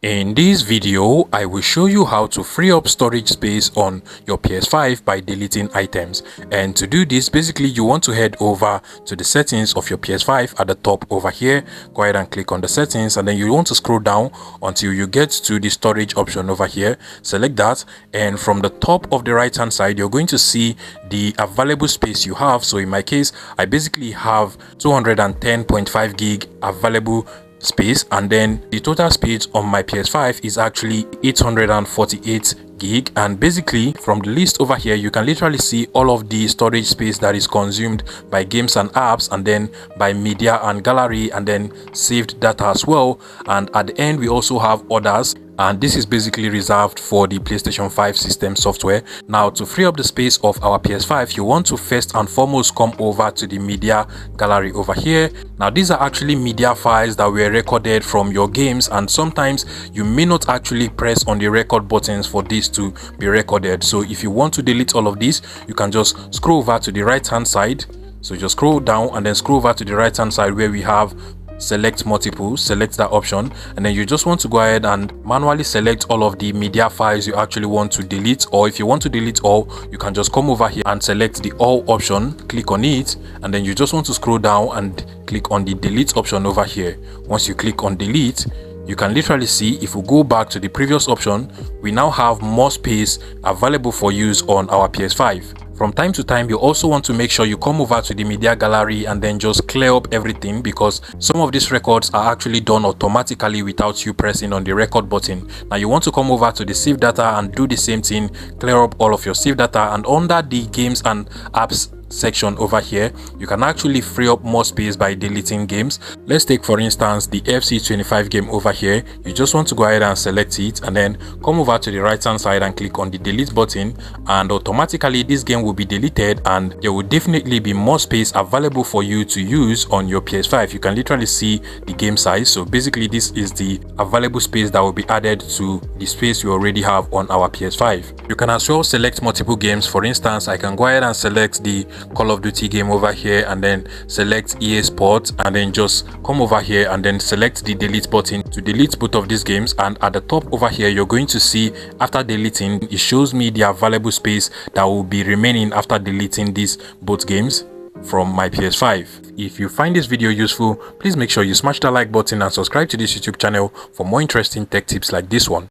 In this video, I will show you how to free up storage space on your PS5 by deleting items. And to do this, basically you want to head over to the settings of your PS5 at the top over here. Go ahead and click on the settings, and then you want to scroll down until you get to the storage option over here. Select that, and from the top of the right hand side, you're going to see the available space you have. So in my case, I basically have 210.5 gig available space, and then the total space on my PS5 is actually 848 gig. And basically from the list over here, you can literally see all of the storage space that is consumed by games and apps, and then by media and gallery, and then saved data as well. And at the end, we also have others, and this is basically reserved for the PlayStation 5 system software. Now, to free up the space of our PS5, you want to first and foremost come over to the media gallery over here. Now, these are actually media files that were recorded from your games, and sometimes you may not actually press on the record buttons for this to be recorded. So if you want to delete all of this, you can just scroll over to the right hand side. So just scroll down and then scroll over to the right hand side where we have select multiple. Select that option, and then you just want to go ahead and manually select all of the media files you actually want to delete. Or if you want to delete all, you can just come over here and select the all option, click on it, and then you just want to scroll down and click on the delete option over here. Once you click on delete, you can literally see, if we go back to the previous option, we now have more space available for use on our PS5. From time to time, you also want to make sure you come over to the media gallery and then just clear up everything, because some of these records are actually done automatically without you pressing on the record button. Now you want to come over to the save data and do the same thing, clear up all of your save data, and under the games and apps section over here, you can actually free up more space by deleting games. Let's take for instance the FC25 game over here. You just want to go ahead and select it, and then come over to the right hand side and click on the delete button, and automatically this game will be deleted, and there will definitely be more space available for you to use on your PS5. You can literally see the game size. So basically this is the available space that will be added to the space you already have on our PS5. You can as well select multiple games. For instance, I can go ahead and select the Call of Duty game over here, and then select EA Sports, and then just come over here and then select the delete button to delete both of these games. And at the top over here, you're going to see, after deleting, it shows me the available space that will be remaining after deleting these both games from my PS5. If you find this video useful, please make sure you smash that like button and subscribe to this YouTube channel for more interesting tech tips like this one.